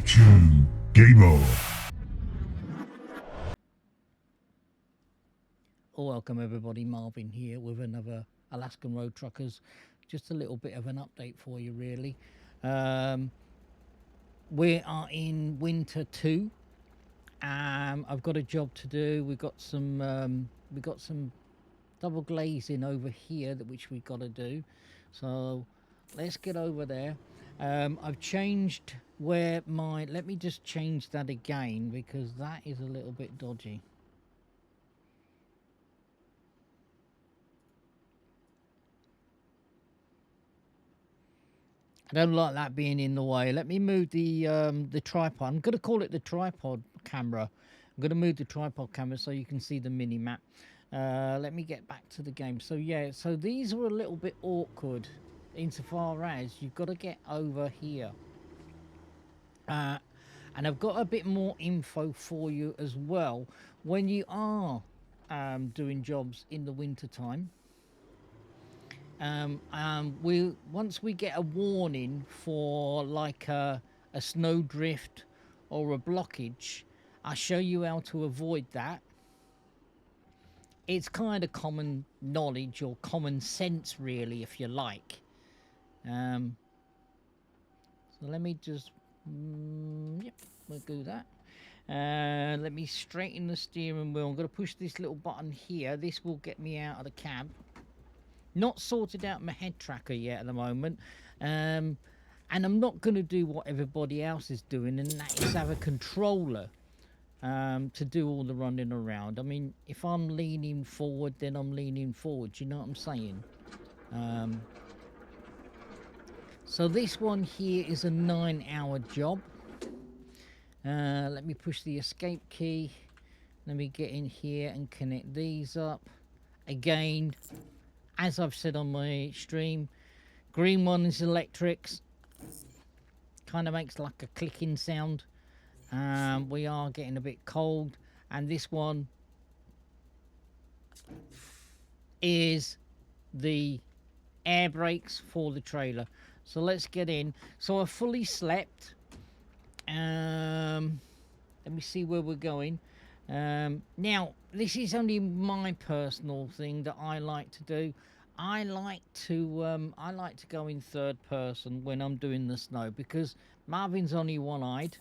2, game on. Welcome everybody, Marvin here with another Alaskan Road Truckers. Just a little bit of an update for you really. We are in winter 2. I've got a job to do. We've got some double glazing over here which we got to do. So let's get over there. I've changed where let me just change that again because that is a little bit dodgy. I don't like that being in the way. Let me move the tripod. I'm going to call it the tripod camera. I'm going to move the tripod camera so you can see the mini map. Let me get back to the game. So yeah, so these are a little bit awkward insofar as you've got to get over here. And I've got a bit more info for you as well when you are doing jobs in the winter time. Once we get a warning for like a snow drift or a blockage, I'll show you how to avoid that. It's kind of common knowledge or common sense really, if you like. So let me just yep, we'll do that. Let me straighten the steering wheel. I'm going to push this little button here. This will get me out of the cab. Not sorted out my head tracker yet at the moment, and I'm not going to do what everybody else is doing, and that is have a controller to do all the running around. I mean, if I'm leaning forward, then I'm leaning forward. You know what I'm saying? So this one here is a 9-hour job. Let me push the escape key. Let me get in here and connect these up. Again, as I've said on my stream, green one is electrics. Kind of makes like a clicking sound. We are getting a bit cold. And this one is the air brakes for the trailer. So let's get in. So I fully slept. Let me see where we're going. Now, this is only my personal thing that I like to do. I like to go in third person when I'm doing the snow because Marvin's only one-eyed,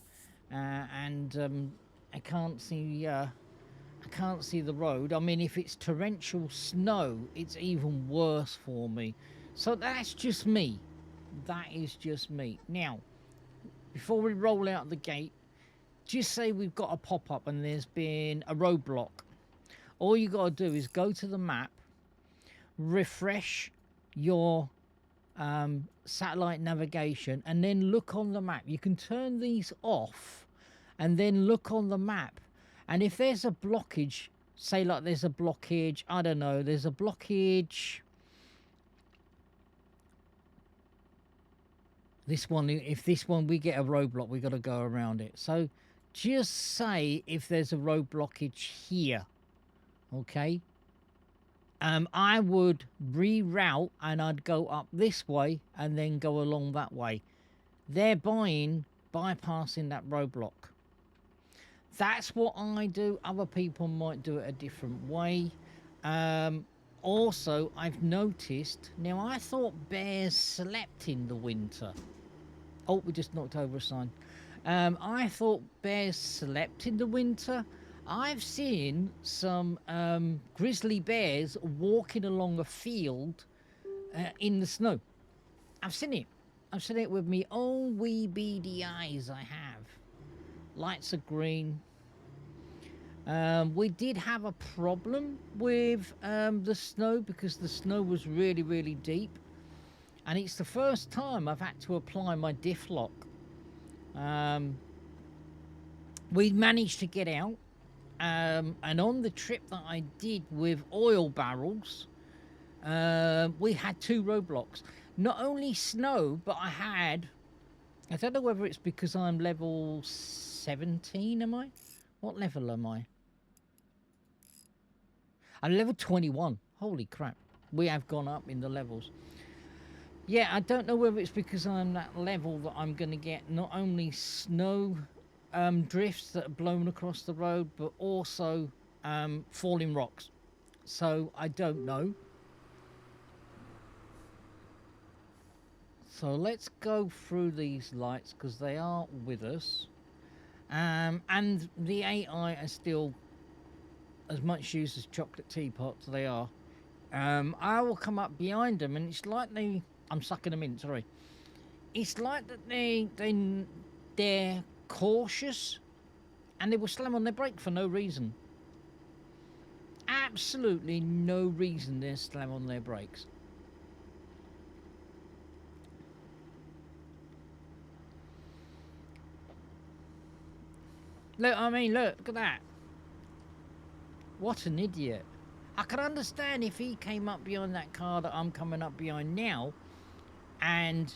and I can't see the road. I mean, if it's torrential snow, it's even worse for me. So that's just me. That is just me. Now, before we roll out the gate, just say we've got a pop-up and there's been a roadblock. All you got to do is go to the map, refresh your satellite navigation, and then look on the map. You can turn these off and then look on the map. And if there's a blockage, say like there's a blockage, I don't know, there's a blockage. This one, if this one we get a roadblock, we got to go around it. So just say if there's a road blockage here, okay? I would reroute and I'd go up this way and then go along that way, thereby bypassing that roadblock. That's what I do. Other people might do it a different way. Also, I've noticed, now I thought bears slept in the winter. Oh, we just knocked over a sign. I thought bears slept in the winter. I've seen some grizzly bears walking along a field in the snow. I've seen it. I've seen it with me own wee beady eyes. I have. Lights are green. We did have a problem with the snow because the snow was really, really deep. And it's the first time I've had to apply my diff lock. We managed to get out. And on the trip that I did with oil barrels, we had 2 roadblocks. Not only snow, but I don't know whether it's because I'm level 17, am I? What level am I? I'm level 21. Holy crap. We have gone up in the levels. Yeah, I don't know whether it's because I'm that level that I'm going to get not only snow drifts that are blown across the road, but also falling rocks. So I don't know. So let's go through these lights because they are with us. And the AI are still as much use as chocolate teapots, they are. I will come up behind them and it's like they. I'm sucking them in, sorry. It's like that they're cautious and they will slam on their brake for no reason. Absolutely no reason they slam on their brakes. Look, I mean, look at that. What an idiot. I could understand if he came up behind that car that I'm coming up behind now and,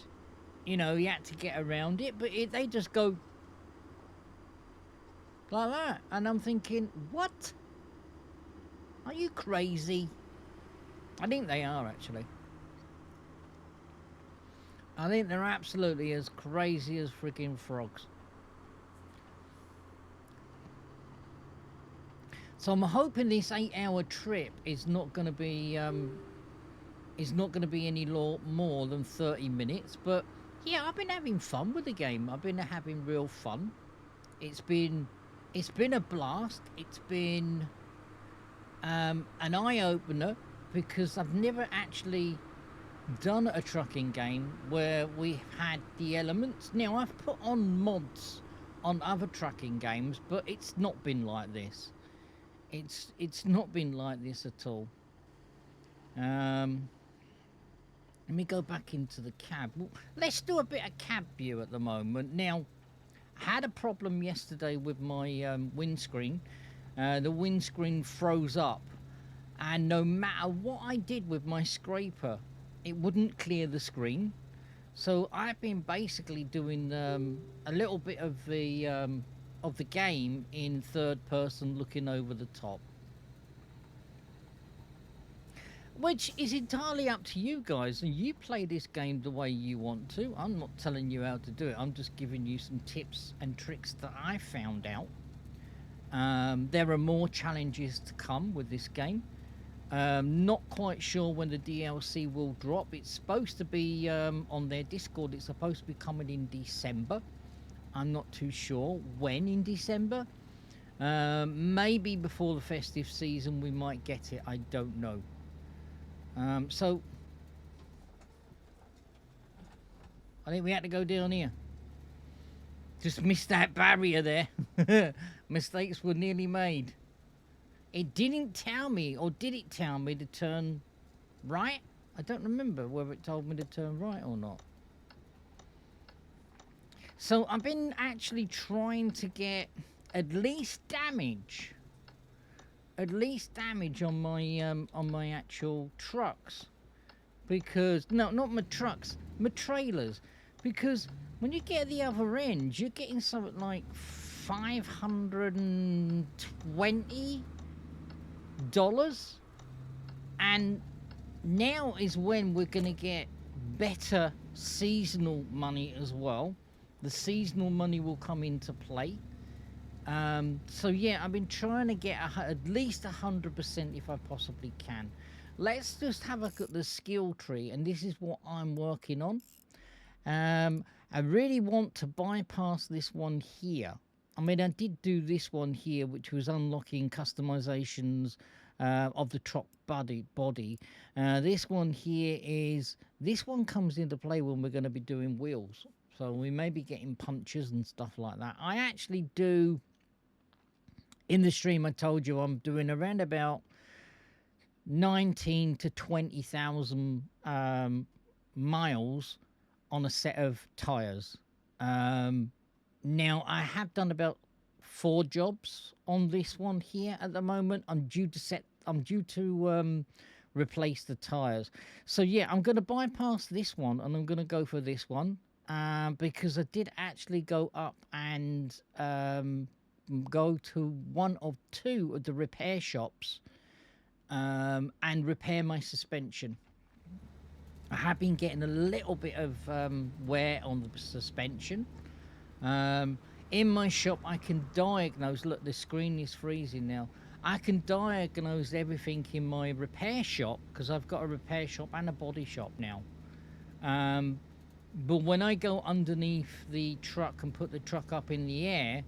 you know, he had to get around it, but they just go like that. And I'm thinking, what? Are you crazy? I think they are, actually. I think they're absolutely as crazy as freaking frogs. So I'm hoping this 8-hour trip is not going to be any more than 30 minutes. But yeah, I've been having fun with the game. I've been having real fun. It's been a blast. It's been an eye opener because I've never actually done a trucking game where we had the elements. Now I've put on mods on other trucking games, but it's not been like this. It's not been like this at all. Let me go back into the cab. Well, let's do a bit of cab view at the moment. Now, I had a problem yesterday with my windscreen. The windscreen froze up, and no matter what I did with my scraper, it wouldn't clear the screen. So I've been basically doing a little bit of the game in third person, looking over the top. Which is entirely up to you guys, and you play this game the way you want to. I'm not telling you how to do it. I'm just giving you some tips and tricks that I found out. There are more challenges to come with this game. Not quite sure when the DLC will drop. It's supposed to be on their Discord. It's supposed to be coming in December. I'm not too sure when in December. Maybe before the festive season we might get it. I don't know. So I think we had to go down here. Just missed that barrier there. Mistakes were nearly made. It didn't tell me, or did it tell me to turn right? I don't remember whether it told me to turn right or not. So I've been actually trying to get at least damage on my actual trucks, because no, not my trucks, my trailers, because when you get the other end, you're getting something like $520, and now is when we're gonna get better seasonal money as well. The seasonal money will come into play. So yeah, I've been trying to get at least 100% if I possibly can. Let's just have a look at the skill tree, and this is what I'm working on. I really want to bypass this one here. I mean, I did do this one here, which was unlocking customizations of the truck body. This one comes into play when we're going to be doing wheels. So we may be getting punches and stuff like that. I actually do, in the stream I told you, I'm doing around about 19 to 20,000 miles on a set of tyres. Now, I have done about 4 jobs on this one here at the moment. I'm due to replace the tyres. So yeah, I'm going to bypass this one and I'm going to go for this one. Because I did actually go up and go to one of 2 of the repair shops and repair my suspension. I have been getting a little bit of wear on the suspension. Um, in my shop, I can diagnose. Look, the screen is freezing now. I can diagnose everything in my repair shop because I've got a repair shop and a body shop now. Um, but when I go underneath the truck and put the truck up in the air,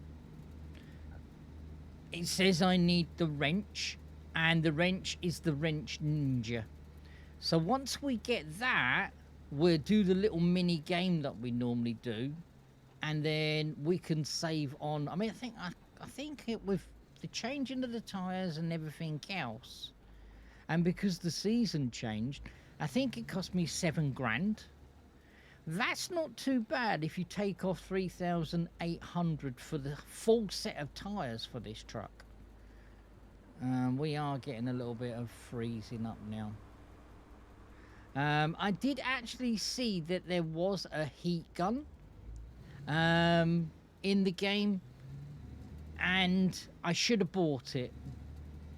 it says I need the wrench, and the wrench is the wrench ninja. So once we get that, we'll do the little mini game that we normally do, and then we can save on. I mean, I think it with the changing of the tires and everything else, and because the season changed, I think it cost me 7 grand. That's not too bad if you take off 3,800 for the full set of tires for this truck. We are getting a little bit of freezing up now. I did actually see that there was a heat gun in the game, and I should have bought it.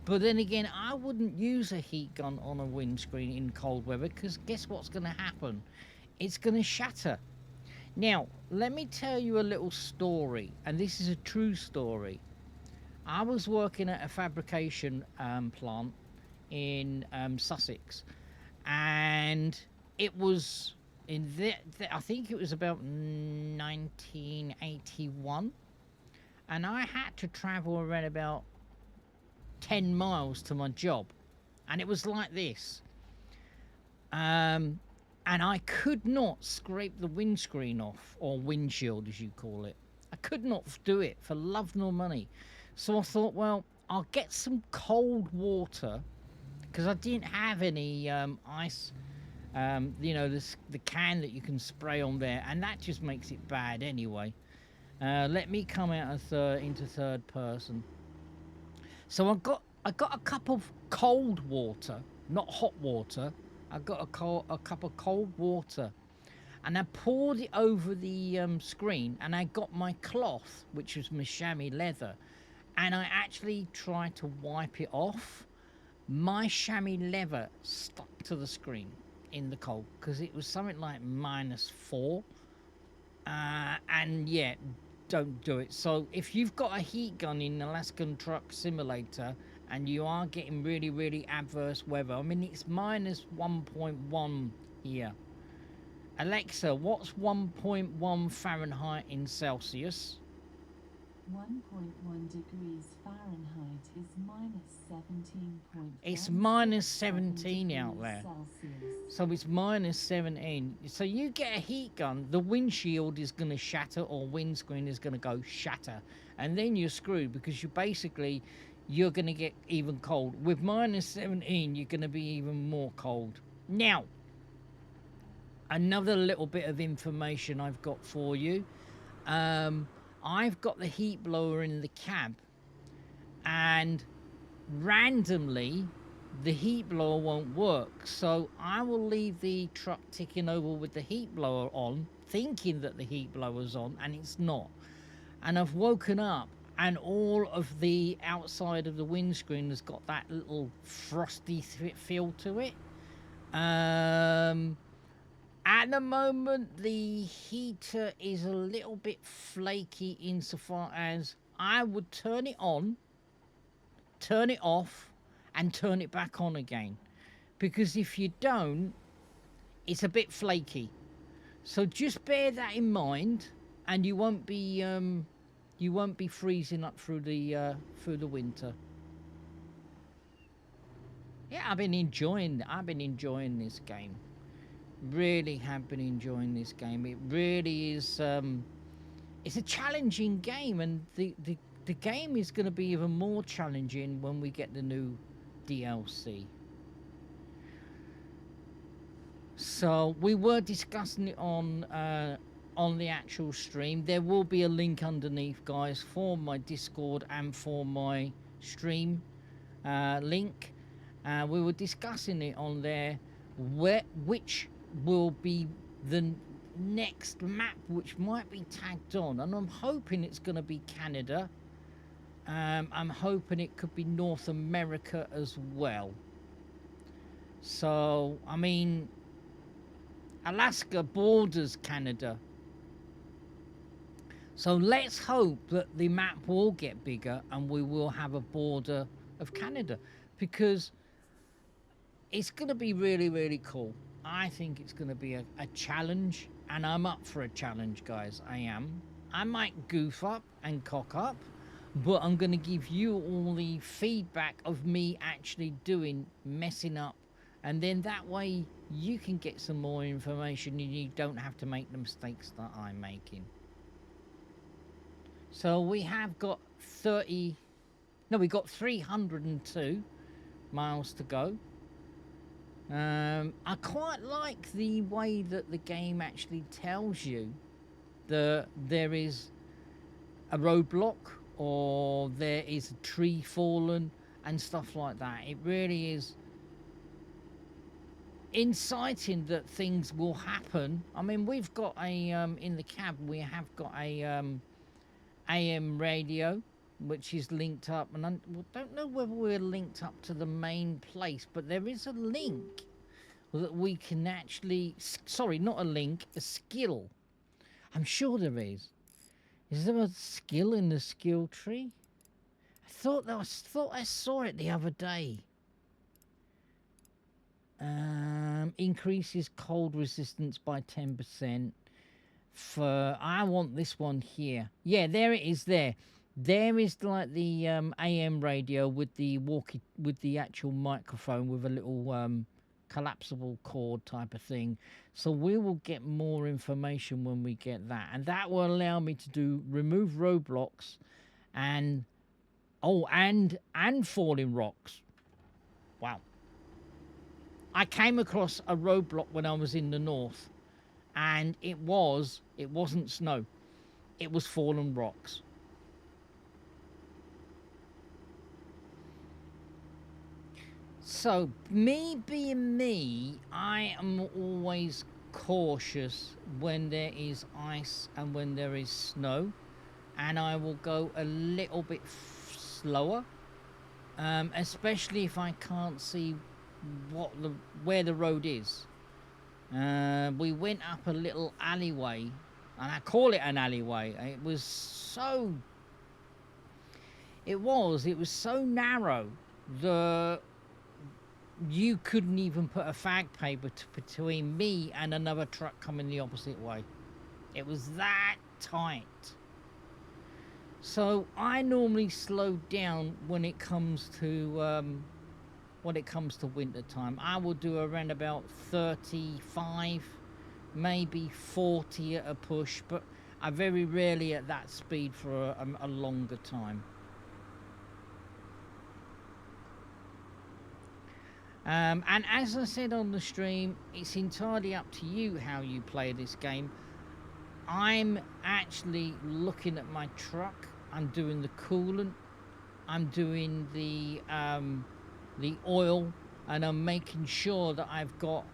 But then again, I wouldn't use a heat gun on a windscreen in cold weather because guess what's going to happen? It's going to shatter. Now, let me tell you a little story, and this is a true story. I was working at a fabrication plant in Sussex, and it was in I think it was about 1981, and I had to travel around about 10 miles to my job, and it was like this. And I could not scrape the windscreen off, or windshield as you call it. I could not do it for love nor money. So I thought, well, I'll get some cold water, because I didn't have any ice, you know, the can that you can spray on there, and that just makes it bad anyway. Let me come out into third person. So I got a cup of cold water, not hot water. I got a cup of cold water, and I poured it over the screen, and I got my cloth, which was my chamois leather, and I actually tried to wipe it off. My chamois leather stuck to the screen in the cold because it was something like -4, and yeah, don't do it. So if you've got a heat gun in Alaskan Truck Simulator and you are getting really, really adverse weather, I mean, it's -1.1 here. Alexa, what's 1.1 Fahrenheit in Celsius? 1.1 degrees Fahrenheit is -17. It's -17 out there. Celsius. So it's -17. So you get a heat gun, the windshield is going to shatter, or windscreen is going to go shatter. And then you're screwed because you're going to get even cold. With -17, you're going to be even more cold. Now, another little bit of information I've got for you. I've got the heat blower in the cab, and randomly the heat blower won't work. So I will leave the truck ticking over with the heat blower on, thinking that the heat blower's on, and it's not. And I've woken up, and all of the outside of the windscreen has got that little frosty feel to it. At the moment, the heater is a little bit flaky insofar as I would turn it on, turn it off, and turn it back on again. Because if you don't, it's a bit flaky. So just bear that in mind, and you won't be freezing up through the winter. Yeah, I've been enjoying this game. Really have been enjoying this game. It really is. It's a challenging game, and the game is going to be even more challenging when we get the new DLC. So we were discussing it on the actual stream. There will be a link underneath, guys, for my Discord and for my stream link. We were discussing it on there, which will be the next map which might be tagged on, and I'm hoping it's going to be Canada. I'm hoping it could be North America as well. So I mean, Alaska borders Canada. So let's hope that the map will get bigger and we will have a border of Canada, because it's going to be really, really cool. I think it's going to be a challenge, and I'm up for a challenge, guys. I am. I might goof up and cock up, but I'm going to give you all the feedback of me actually messing up, and then that way you can get some more information and you don't have to make the mistakes that I'm making. So we have got we got 302 miles to go. I quite like the way that the game actually tells you that there is a roadblock or there is a tree fallen and stuff like that. It really is inciting that things will happen. I mean, we've got a in the cab we have got a AM radio, which is linked up, and I don't know whether we're linked up to the main place, but there is a link that we can actually, sorry, not a link, a skill. I'm sure there is. Is there a skill in the skill tree? I thought I saw it the other day. Increases cold resistance by 10%. I want this one here. Yeah, there it is. There is like the AM radio with the actual microphone with a little collapsible cord type of thing. So we will get more information when we get that, and that will allow me to remove roadblocks and falling rocks. Wow. I came across a roadblock when I was in the north, and it wasn't snow, it was fallen rocks. So me being me, I am always cautious when there is ice and when there is snow, and I will go a little bit slower, especially if I can't see where the road is. We went up a little alleyway, and I call it an alleyway. It was so narrow that you couldn't even put a fag paper between me and another truck coming the opposite way. It was that tight. So I normally slow down when it comes to winter time. I will do around about 35, maybe 40 at a push, but I very rarely at that speed for a longer time. And as I said on the stream, it's entirely up to you how you play this game. I'm actually looking at my truck. I'm doing the coolant. I'm doing the oil, and I'm making sure that I've got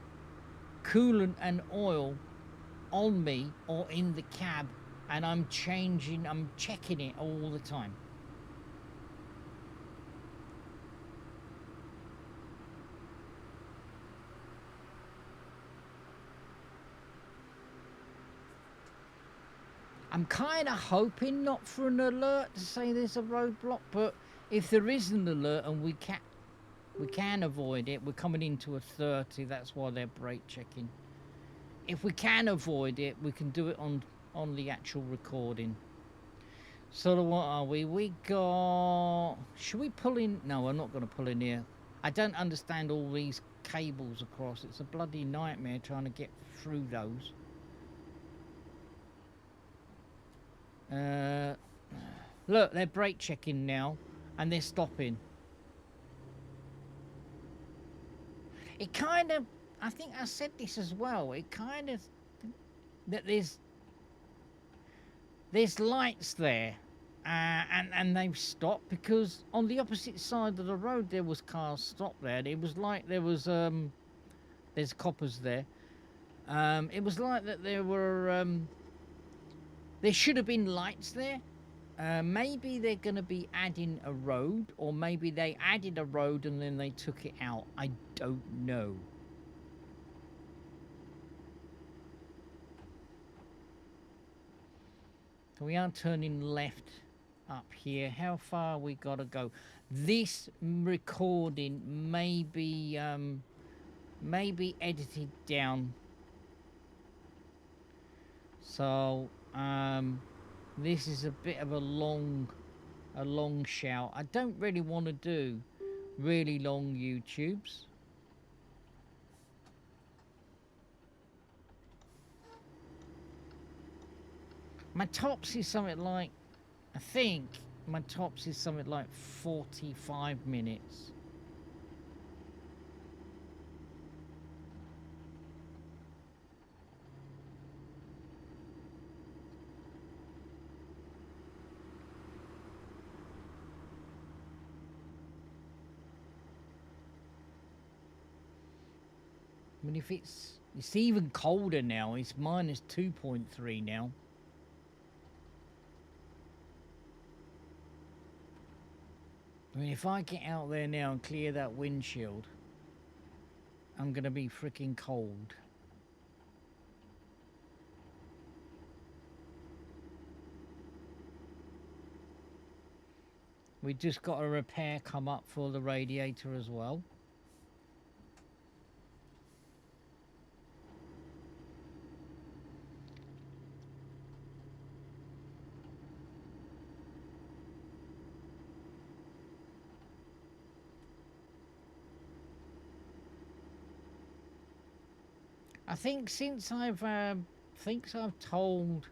coolant and oil on me or in the cab, and I'm checking it all the time. I'm kind of hoping not for an alert to say there's a roadblock, but if there is an alert and we can avoid it, we're coming into a 30, that's why they're brake checking. If we can avoid it, we can do it on the actual recording. So what are we? We got... Should we pull in? No, I'm not going to pull in here. I don't understand all these cables across. It's a bloody nightmare trying to get through those. Look, they're brake checking now, and they're stopping. It kind of, I think I said this as well, it kind of, that there's lights there, and they've stopped, because on the opposite side of the road there was cars stopped there. It was like there was, there's coppers there. It was like that there were, there should have been lights there. Maybe they're going to be adding a road, or maybe they added a road and then they took it out. I don't know. So we are turning left up here. How far we gotta go? This recording may be edited down. So this is a bit of a long shout. I don't really want to do really long YouTubes. My tops is something like, I think my tops is something like 45 minutes. I mean, if it's even colder now. It's minus 2.3 now. I mean, if I get out there now and clear that windshield, I'm gonna be freaking cold. We just got a repair come up for the radiator as well. I think since I've told,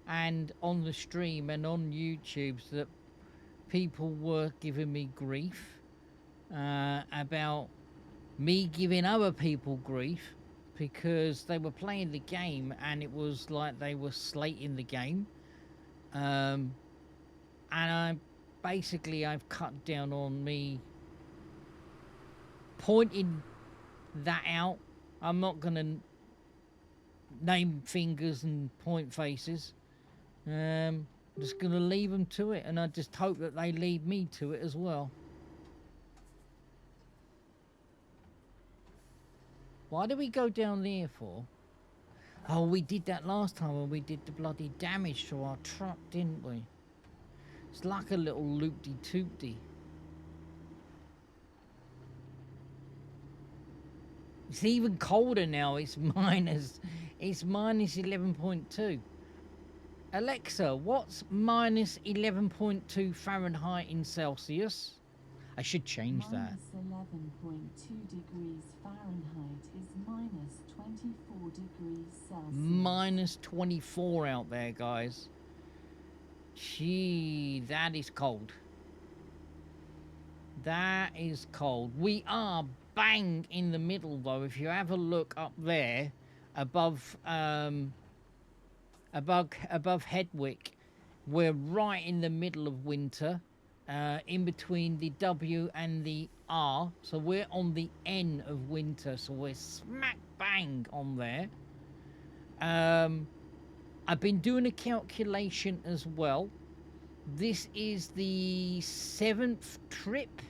and on the stream and on YouTube, that people were giving me grief about me giving other people grief because they were playing the game and it was like they were slating the game, and I've cut down on me pointing that out. I'm not gonna name fingers and point faces. I'm just gonna leave them to it, and I just hope that they lead me to it as well. Why do we go down there for? Oh, we did that last time when we did the bloody damage to our truck, didn't we? It's like a little loopty-toopty. It's even colder now. It's minus 11.2. Alexa, what's minus 11.2 Fahrenheit in Celsius? I should change that. Minus 11.2 degrees Fahrenheit is minus 24 degrees Celsius. Minus 24 out there, guys. Gee, that is cold. That is cold. We are bang in the middle, though. If you have a look up there, above Hedwick, we're right in the middle of winter, in between the W and the R. So we're on the N of winter. So we're smack bang on there. I've been doing a calculation as well. This is the 7th trip.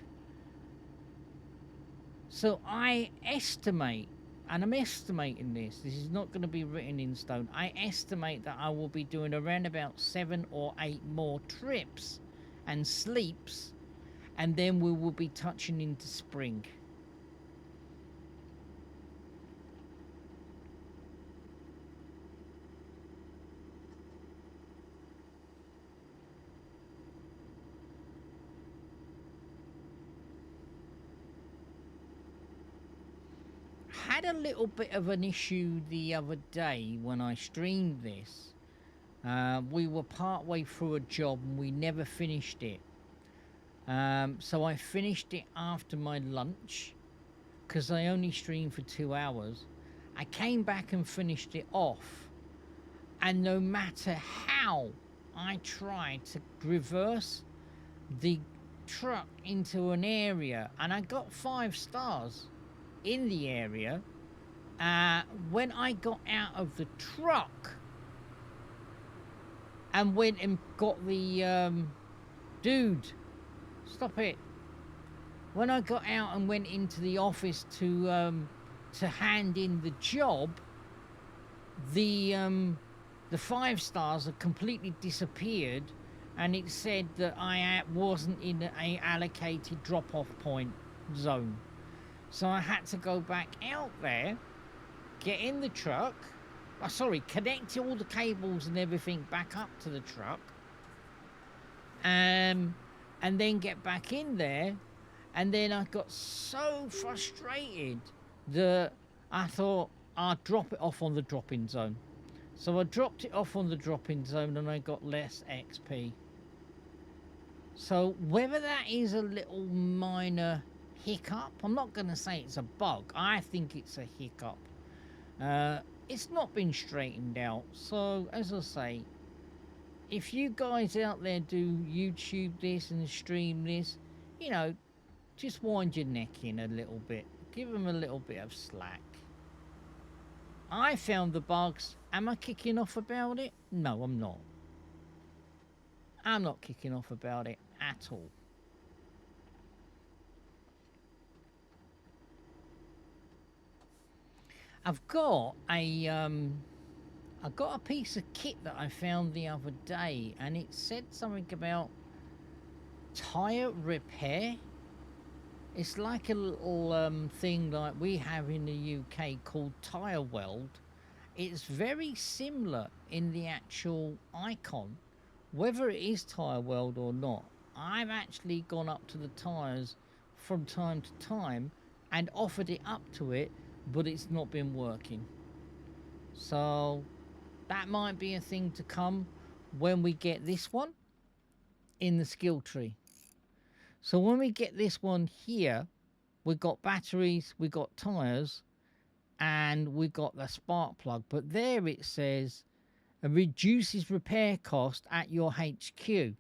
So I estimate, and I'm estimating this is not going to be written in stone, I estimate that I will be doing around about 7 or 8 more trips and sleeps, and then we will be touching into spring. Had a little bit of an issue the other day when I streamed this. We were part way through a job and we never finished it. So I finished it after my lunch because I only streamed for 2 hours. I came back and finished it off, and no matter how I tried to reverse the truck into an area, and I got 5 stars in the area, when I got out of the truck and went and got the dude, stop it. When I got out and went into the office to hand in the job, the the 5 stars had completely disappeared, and it said that I wasn't in a allocated drop-off point zone. So I had to go back out there, get in the truck, connect all the cables and everything back up to the truck, and then get back in there. And then I got so frustrated that I thought I'd drop it off on the drop-in zone. So I dropped it off on the drop-in zone and I got less XP. So whether that is a little minor hiccup, I'm not going to say it's a bug. I think it's a hiccup. It's not been straightened out. So as I say, if you guys out there do YouTube this and stream this, you know, just wind your neck in a little bit. Give them a little bit of slack. I found the bugs. Am I kicking off about it? No, I'm not. I'm not kicking off about it at all. I've got a piece of kit that I found the other day, and it said something about tire repair. It's like a little thing like we have in the UK called Tire Weld. It's very similar in the actual icon, whether it is Tire Weld or not. I've actually gone up to the tyres from time to time and offered it up to it, but it's not been working. So that might be a thing to come when we get this one in the skill tree. So when we get this one here, we've got batteries, we've got tyres, and we've got the spark plug. But there it says, it reduces repair cost at your HQ.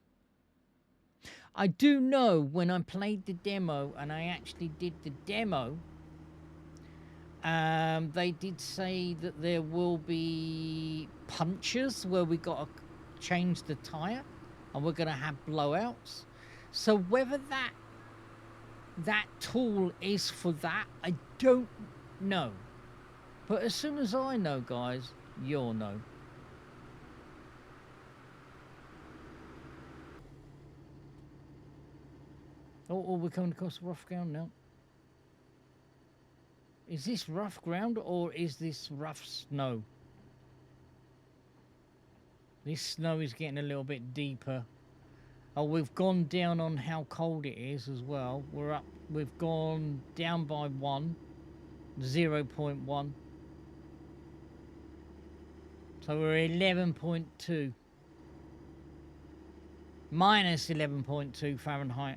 I do know when I played the demo, and I actually did the demo, they did say that there will be punctures where we got to change the tyre, and we're going to have blowouts. So whether that tool is for that, I don't know. But as soon as I know, guys, you'll know. Oh, we're coming across rough ground now. Is this rough ground or is this rough snow? This snow is getting a little bit deeper. Oh, we've gone down on how cold it is as well. We've gone down by 0.1. So we're 11.2. Minus 11.2 Fahrenheit.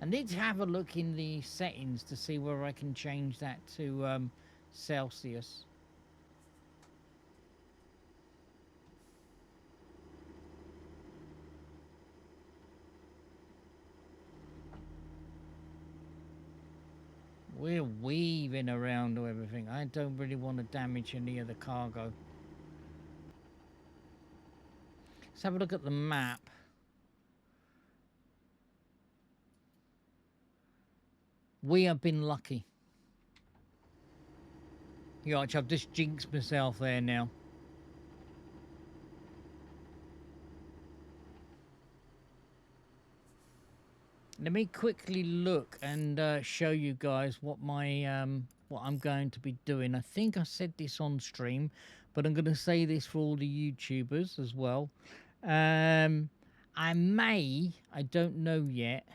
I need to have a look in the settings to see where I can change that to Celsius. We're weaving around to everything. I don't really want to damage any of the cargo. Let's have a look at the map. We have been lucky. Yeah, I've just jinxed myself there now. Let me quickly look and show you guys what my what I'm going to be doing. I think I said this on stream, but I'm going to say this for all the YouTubers as well. I don't know yet.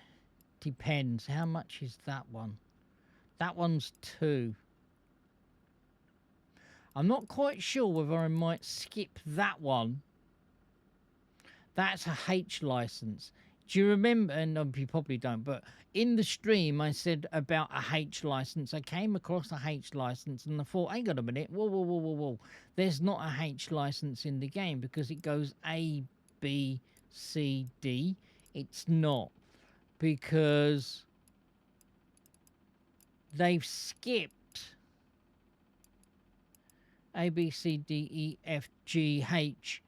Depends. How much is that one? That one's 2. I'm not quite sure whether I might skip that one. That's a H license. Do you remember? And you probably don't, but in the stream I said about a H license. I came across a H license and I thought, hang on a minute, whoa. There's not a H license in the game because it goes A, B, C, D. It's not, because they've skipped A, B, C, D, E, F, G, H.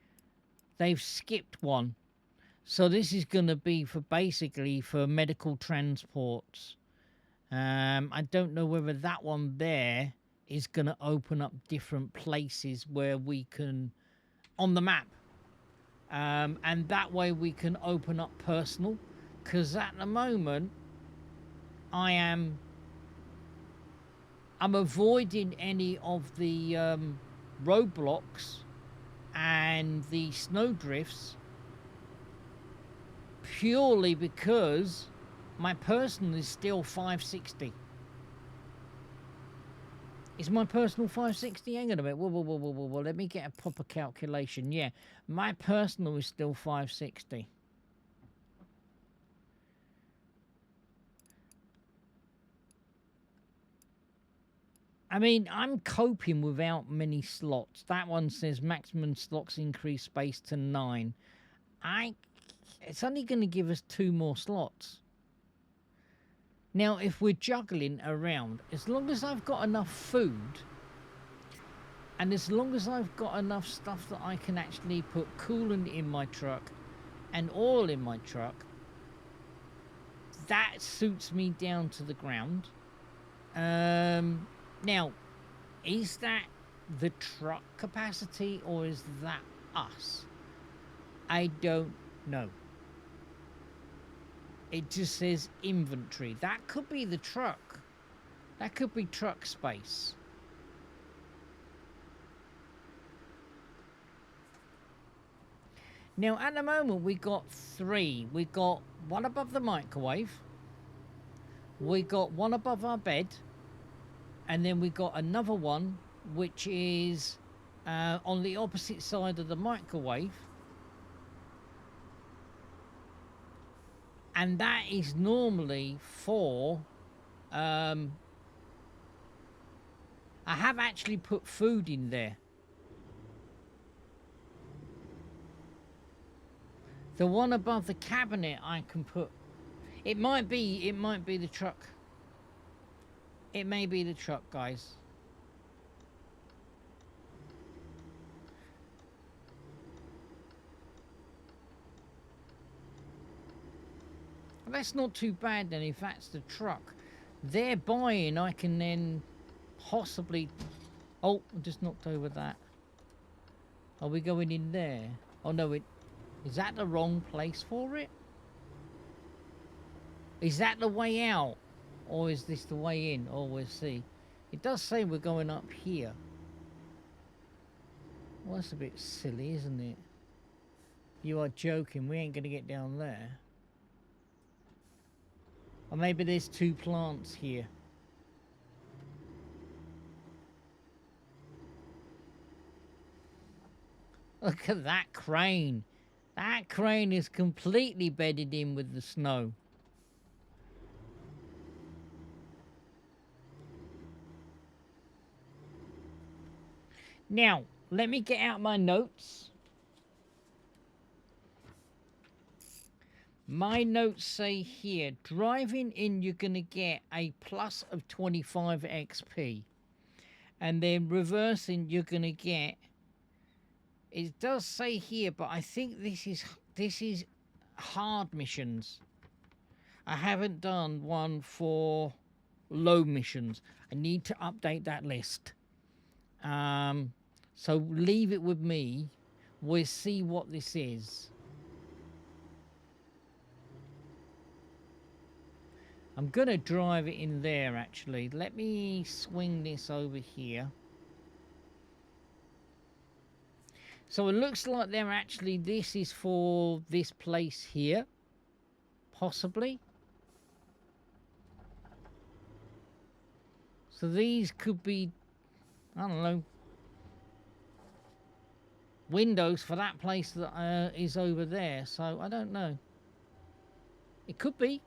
They've skipped one. So this is going to be for basically for medical transports. I don't know whether that one there is going to open up different places where we can on the map. And that way we can open up personal, because at the moment I'm avoiding any of the roadblocks and the snowdrifts purely because my personal is still 560. Is my personal 560? Hang on a minute. Whoa. Let me get a proper calculation. Yeah, my personal is still 560. I mean, I'm coping without many slots. That one says maximum slots increase space to 9. It's only going to give us 2 more slots. Now, if we're juggling around, as long as I've got enough food, and as long as I've got enough stuff that I can actually put coolant in my truck and oil in my truck, that suits me down to the ground. Now, is that the truck capacity or is that us? I don't know. It just says inventory. That could be the truck. That could be truck space. Now, at the moment, we got 3. We got one above the microwave. We got one above our bed. And then we got another one, which is on the opposite side of the microwave. And that is normally for... I have actually put food in there. The one above the cabinet I can put... It might be the truck. It may be the truck, guys. Well, that's not too bad then if that's the truck. They're buying, I can then possibly... Oh, I just knocked over that. Are we going in there? Oh no, is that the wrong place for it? Is that the way out? Or is this the way in? Oh, we'll see. It does say we're going up here. Well, that's a bit silly, isn't it? You are joking. We ain't going to get down there. Or maybe there's 2 plants here. Look at that crane. That crane is completely bedded in with the snow. Now, let me get out my notes. My notes say here, driving in, you're going to get a plus of 25 XP. And then reversing, you're going to get... It does say here, but I think this is hard missions. I haven't done one for low missions. I need to update that list. So leave it with me. We'll see what this is. I'm going to drive it in there, actually. Let me swing this over here. So it looks like they're actually... This is for this place here. Possibly. So these could be... I don't know. Windows for that place that is over there. So I don't know. It could be.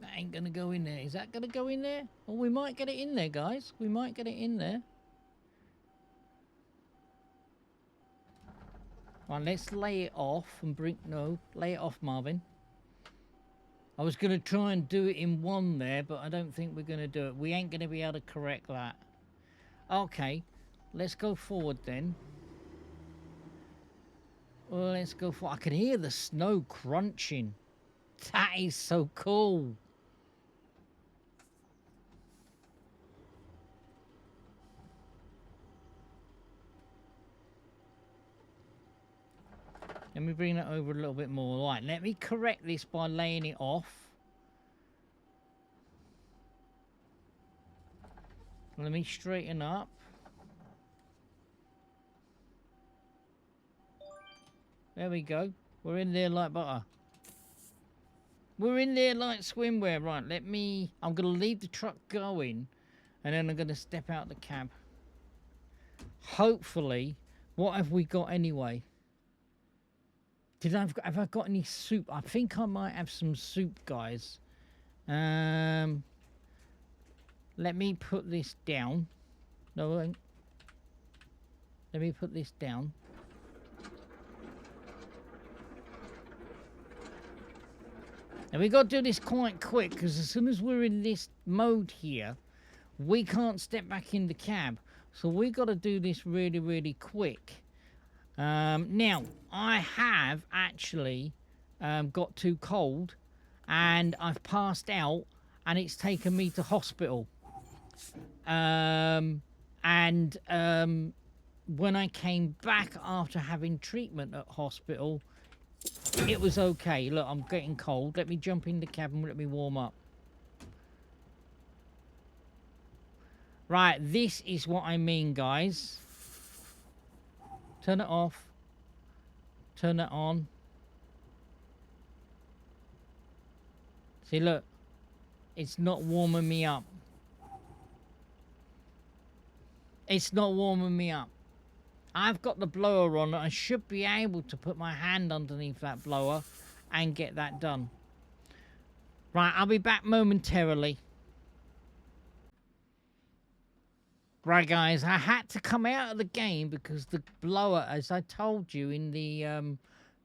That ain't gonna go in there. Is that gonna go in there? Well, we might get it in there, guys. We might get it in there. Right, let's lay it off and bring... No, lay it off, Marvin. I was going to try and do it in one there, but I don't think we're going to do it. We ain't going to be able to correct that. Okay, let's go forward then. let's go for... I can hear the snow crunching. That is so cool. Let me bring that over a little bit more. Right, let me correct this by laying it off. Let me straighten up. There we go. We're in there like butter. We're in there like swimwear. Right, let me... I'm going to leave the truck going. And then I'm going to step out the cab. Hopefully... What have we got anyway? Have I got any soup? I think I might have some soup, guys. Let me put this down. No, let me put this down. And we got to do this quite quick, because as soon as we're in this mode here, we can't step back in the cab. So we got to do this really, really quick. Now, I have actually got too cold, and I've passed out, and it's taken me to hospital. When I came back after having treatment at hospital, it was okay. Look, I'm getting cold. Let me jump in the cab and let me warm up. Right, this is what I mean, guys. Turn it off. Turn it on. See, look. It's not warming me up. It's not warming me up. I've got the blower on. I should be able to put my hand underneath that blower and get that done. Right, I'll be back momentarily. Right, guys, I had to come out of the game because the blower, as I told you in the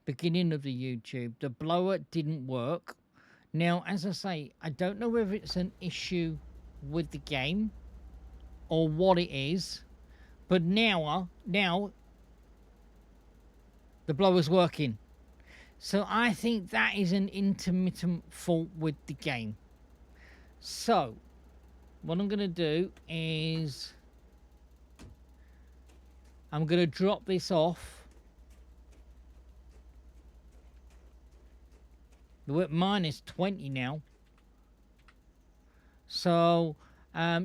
beginning of the YouTube, the blower didn't work. Now, as I say, I don't know whether it's an issue with the game or what it is, but now the blower's working. So I think that is an intermittent fault with the game. So what I'm going to do is I'm going to drop this off. We're at -20 now. So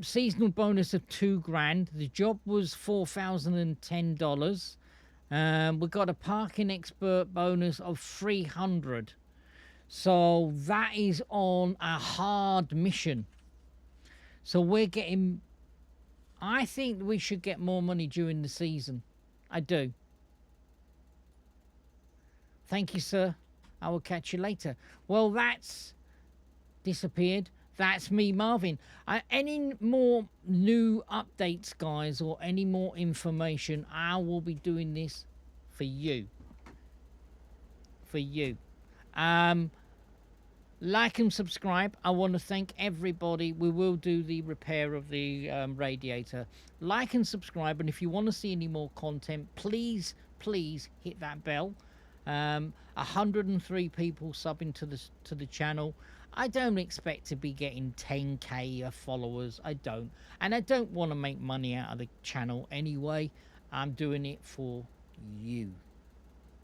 seasonal bonus of $2,000. The job was $4,010. We got a parking expert bonus of $300. So that is on a hard mission. So we're getting... I think we should get more money during the season. I do. Thank you, sir. I will catch you later. Well, that's disappeared. That's me, Marvin. Any more new updates, guys, or any more information, I will be doing this for you. For you. Like and subscribe. I want to thank everybody. We will do the repair of the radiator. Like and subscribe. And if you want to see any more content, please hit that bell. 103 people subbing to the channel. I don't expect to be getting 10k followers. I don't. And I don't want to make money out of the channel anyway. I'm doing it for you.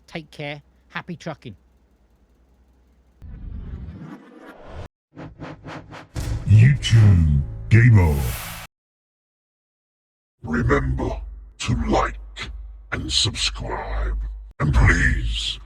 Take care. Happy trucking. YouTube Gamer. Remember to like and subscribe. And please